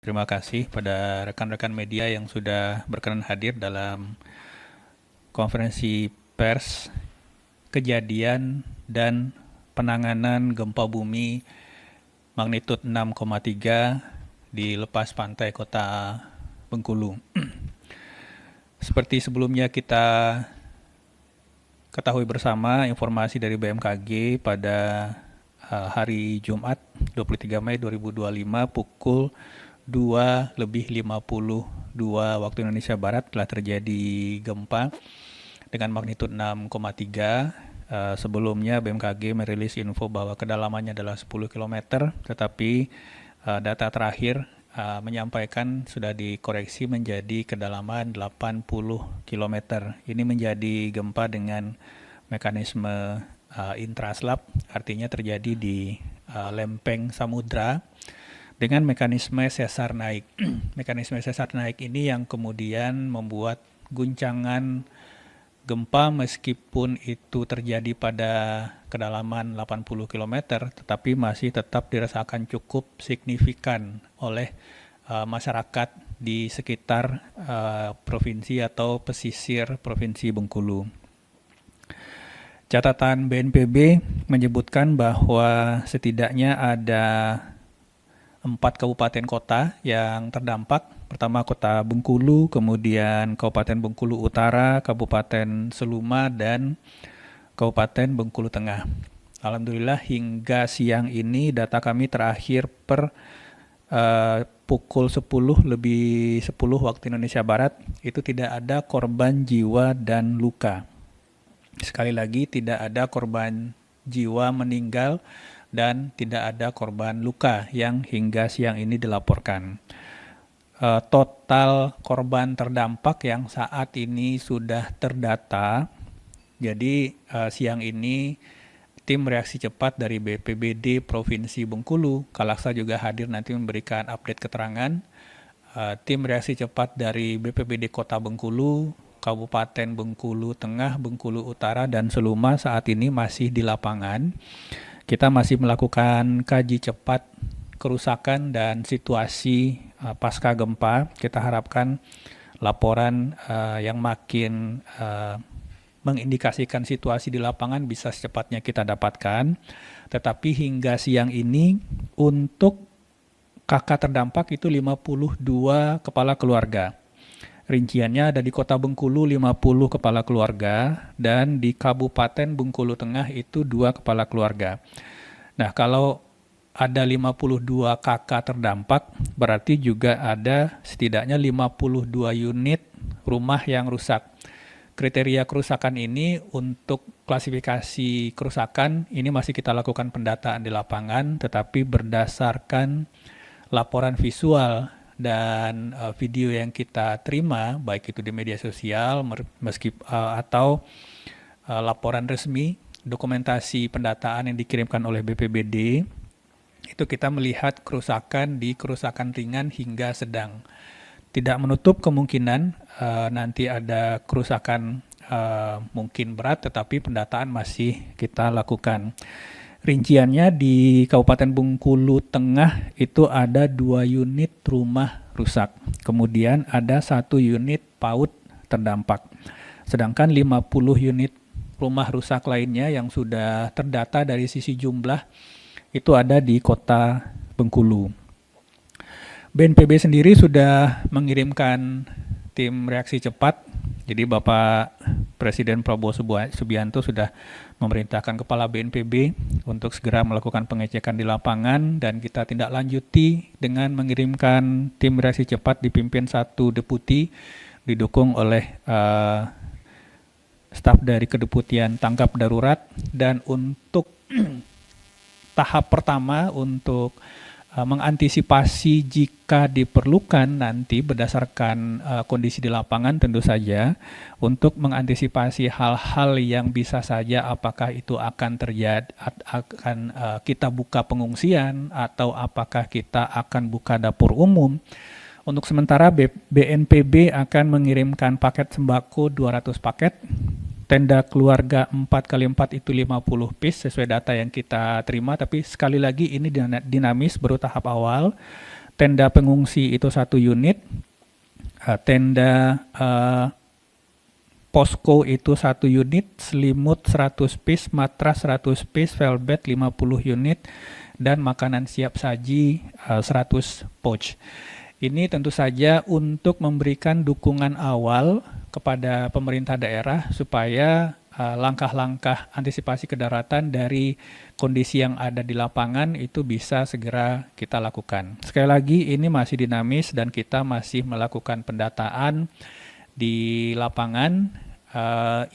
Terima kasih pada rekan-rekan media yang sudah berkenan hadir dalam konferensi pers kejadian dan penanganan gempa bumi magnitud 6,3 di lepas pantai kota Bengkulu. Seperti sebelumnya kita ketahui bersama informasi dari BMKG pada hari Jumat 23 Mei 2025 pukul 2:52 waktu Indonesia Barat telah terjadi gempa dengan magnitud 6,3. Sebelumnya BMKG merilis info bahwa kedalamannya adalah 10 km, tetapi data terakhir menyampaikan sudah dikoreksi menjadi kedalaman 80 km. Ini menjadi gempa dengan mekanisme intraslab, artinya terjadi di lempeng samudra dengan mekanisme sesar naik. Mekanisme sesar naik ini yang kemudian membuat guncangan gempa meskipun itu terjadi pada kedalaman 80 km, tetapi masih tetap dirasakan cukup signifikan oleh masyarakat di sekitar provinsi atau pesisir Provinsi Bengkulu. Catatan BNPB menyebutkan bahwa setidaknya ada 4 kabupaten kota yang terdampak. Pertama Kota Bengkulu, kemudian Kabupaten Bengkulu Utara, Kabupaten Seluma, dan Kabupaten Bengkulu Tengah. Alhamdulillah hingga siang ini data kami terakhir per pukul 10:10 waktu Indonesia Barat itu tidak ada korban jiwa dan luka. Sekali lagi tidak ada korban jiwa meninggal dan tidak ada korban luka yang hingga siang ini dilaporkan. Total korban terdampak yang saat ini sudah terdata. Jadi siang ini tim reaksi cepat dari BPBD Provinsi Bengkulu, Kalaksa juga hadir nanti memberikan update keterangan. Tim reaksi cepat dari BPBD Kota Bengkulu, Kabupaten Bengkulu Tengah, Bengkulu Utara, dan Seluma saat ini masih di lapangan. Kita masih melakukan kaji cepat kerusakan dan situasi pasca gempa. Kita harapkan laporan yang makin mengindikasikan situasi di lapangan bisa secepatnya kita dapatkan. Tetapi hingga siang ini untuk kakak terdampak itu 52 kepala keluarga. Rinciannya ada di Kota Bengkulu 50 kepala keluarga dan di Kabupaten Bengkulu Tengah itu 2 kepala keluarga. Nah, kalau ada 52 kakak terdampak, berarti juga ada setidaknya 52 unit rumah yang rusak. Kriteria kerusakan ini untuk klasifikasi kerusakan ini masih kita lakukan pendataan di lapangan, tetapi berdasarkan laporan visual dan video yang kita terima, baik itu di media sosial atau laporan resmi, dokumentasi pendataan yang dikirimkan oleh BPBD, itu kita melihat kerusakan di kerusakan ringan hingga sedang. Tidak menutup kemungkinan nanti ada kerusakan mungkin berat, tetapi pendataan masih kita lakukan. Rinciannya di Kabupaten Bengkulu Tengah itu ada 2 unit rumah rusak. Kemudian ada 1 unit PAUD terdampak. Sedangkan 50 unit rumah rusak lainnya yang sudah terdata dari sisi jumlah itu ada di Kota Bengkulu. BNPB sendiri sudah mengirimkan tim reaksi cepat. Jadi Bapak Presiden Prabowo Subianto sudah memerintahkan Kepala BNPB untuk segera melakukan pengecekan di lapangan dan kita tindak lanjuti dengan mengirimkan tim reaksi cepat dipimpin 1 deputi didukung oleh staf dari Kedeputian Tanggap Darurat. Dan untuk tahap pertama untuk mengantisipasi jika diperlukan nanti berdasarkan kondisi di lapangan, tentu saja untuk mengantisipasi hal-hal yang bisa saja apakah itu akan terjadi, akan kita buka pengungsian atau apakah kita akan buka dapur umum. Untuk sementara BNPB akan mengirimkan paket sembako 200 paket, tenda keluarga 4x4 itu 50 piece sesuai data yang kita terima, tapi sekali lagi ini dinamis baru tahap awal. tenda pengungsi itu 1 unit, tenda posko itu 1 unit, selimut 100 piece, matras 100 piece, velvet 50 unit, dan makanan siap saji 100 pouch. Ini tentu saja untuk memberikan dukungan awal kepada pemerintah daerah supaya langkah-langkah antisipasi kedaruratan dari kondisi yang ada di lapangan itu bisa segera kita lakukan. Sekali lagi, ini masih dinamis dan kita masih melakukan pendataan di lapangan.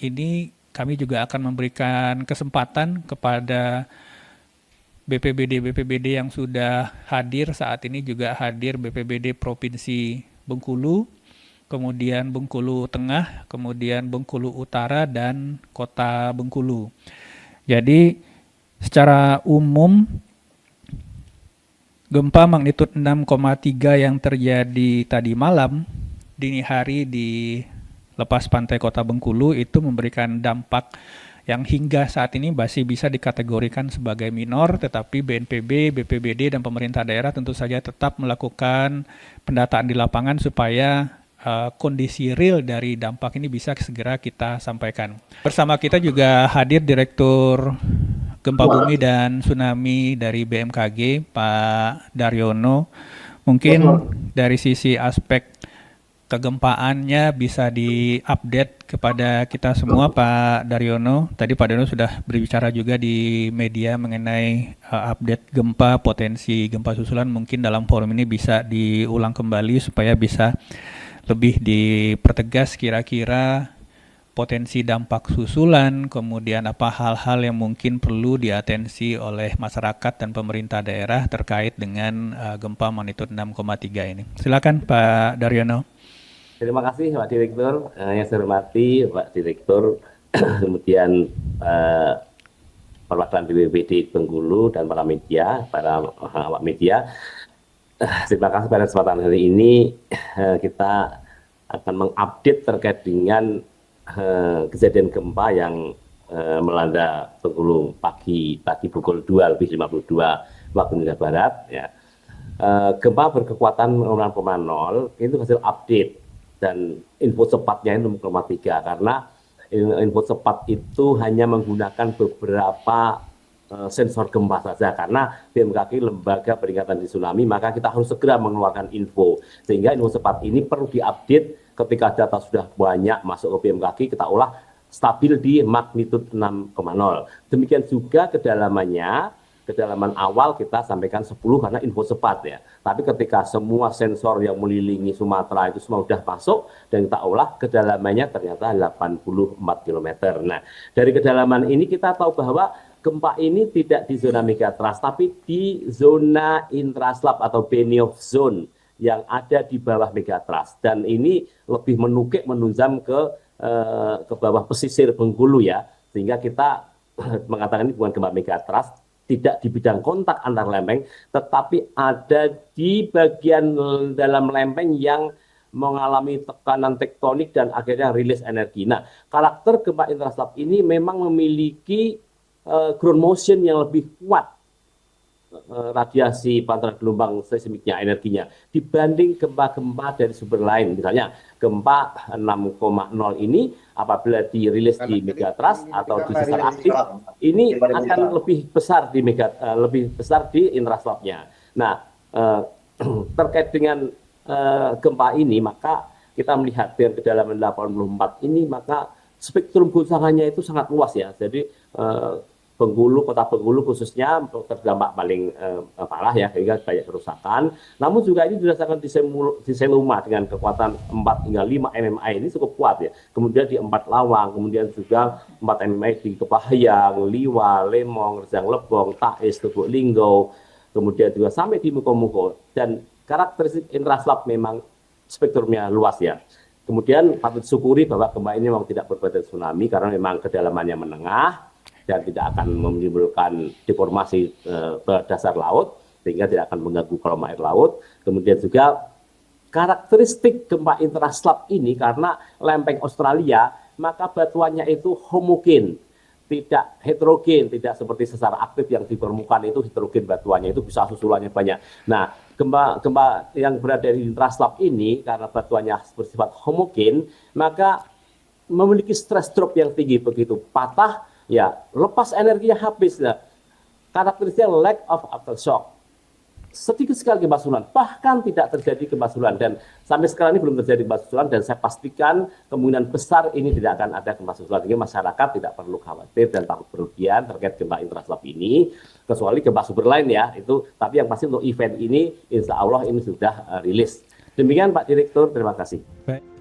Ini kami juga akan memberikan kesempatan kepada BPBD yang sudah hadir saat ini, juga hadir BPBD Provinsi Bengkulu, kemudian Bengkulu Tengah, kemudian Bengkulu Utara, dan Kota Bengkulu. Jadi secara umum gempa magnitud 6,3 yang terjadi tadi malam dini hari di lepas pantai Kota Bengkulu itu memberikan dampak yang hingga saat ini masih bisa dikategorikan sebagai minor, tetapi BNPB, BPBD, dan pemerintah daerah tentu saja tetap melakukan pendataan di lapangan supaya kondisi real dari dampak ini bisa segera kita sampaikan. Bersama kita juga hadir Direktur Gempa Bumi dan Tsunami dari BMKG, Pak Daryono. Mungkin dari sisi aspek kegempaannya bisa diupdate kepada kita semua, Pak Daryono. Tadi Pak Daryono sudah berbicara juga di media mengenai update gempa, potensi gempa susulan. Mungkin dalam forum ini bisa diulang kembali supaya bisa lebih dipertegas kira-kira potensi dampak susulan, kemudian apa hal-hal yang mungkin perlu diatensi oleh masyarakat dan pemerintah daerah terkait dengan gempa magnitud 6,3 ini. Silakan Pak Daryono. Terima kasih Pak Direktur, yang saya hormati Pak Direktur, kemudian perwakilan BPBD Bengkulu dan para media, para awak media. Terima kasih pada kesempatan hari ini kita akan mengupdate terkait dengan kejadian gempa yang melanda Bengkulu pagi pukul 2:52 waktu Indonesia Barat. Ya. Gempa berkekuatan 6,0 itu hasil update. Dan info cepatnya itu 6,3 karena info cepat itu hanya menggunakan beberapa sensor gempa saja, karena BMKG lembaga peringatan dini tsunami, maka kita harus segera mengeluarkan info, sehingga info cepat ini perlu diupdate ketika data sudah banyak masuk ke BMKG, kita olah stabil di magnitud 6,0. Demikian juga kedalaman awal kita sampaikan 10 karena info cepat ya. Tapi ketika semua sensor yang melilingi Sumatera itu semua sudah masuk dan kita olah, kedalamannya ternyata 84 km. Nah, dari kedalaman ini kita tahu bahwa gempa ini tidak di zona megatrust, tapi di zona intraslab atau Benioff zone yang ada di bawah megatrust. Dan ini lebih menunjam ke bawah pesisir Bengkulu ya. Sehingga kita mengatakan ini bukan gempa megatrust, tidak di bidang kontak antar lempeng, tetapi ada di bagian dalam lempeng yang mengalami tekanan tektonik dan akhirnya rilis energi. Nah, karakter gempa intraslab ini memang memiliki ground motion yang lebih kuat, radiasi pantulan gelombang seismiknya, energinya, dibanding gempa-gempa dari sumber lain. Misalnya gempa 6,0 ini apabila dirilis di megatrust atau di sesar aktif, ini akan lebih besar di intraslabnya. Nah, terkait dengan gempa ini, maka kita melihat dengan kedalaman 84 ini, maka spektrum guncangannya itu sangat luas ya. Jadi Bengkulu, kota Bengkulu khususnya terdampak paling parah ya, sehingga banyak kerusakan. Namun juga ini dirasakan di Seluma dengan kekuatan 4 hingga 5 MMI ini cukup kuat ya. Kemudian di 4 Lawang, kemudian juga 4 MMI di Kepahayang, Liwa, Lemong, Rejang Lebong, Tais, Tubuk Linggo, kemudian juga sampai di Muko-Muko. Dan karakteristik intraslab memang spektrumnya luas ya. Kemudian patut syukuri bahwa gempa ini memang tidak berpotensi tsunami karena memang kedalamannya menengah dan tidak akan menimbulkan deformasi ke dasar laut, sehingga tidak akan mengganggu kolom air laut. Kemudian juga karakteristik gempa intraslab ini karena lempeng Australia, maka batuannya itu homogen, tidak heterogen, tidak seperti sesar aktif yang di permukaan itu heterogen batuannya, itu bisa susulannya banyak. Nah, gempa yang berada di intraslab ini karena batuannya bersifat homogen, maka memiliki stress drop yang tinggi. Begitu patah, ya lepas energinya habis. Nah, karakteristiknya lack of aftershock. Sedikit sekali gempa susulan, bahkan tidak terjadi gempa susulan, dan sampai sekarang ini belum terjadi gempa susulan, dan saya pastikan kemungkinan besar ini tidak akan ada gempa susulan. Jadi masyarakat tidak perlu khawatir dan takut berlebihan terkait gempa intraslab ini, kecuali gempa sumber lain ya itu. Tapi yang pasti untuk event ini, insya Allah ini sudah rilis. Demikian Pak Direktur, terima kasih. Baik.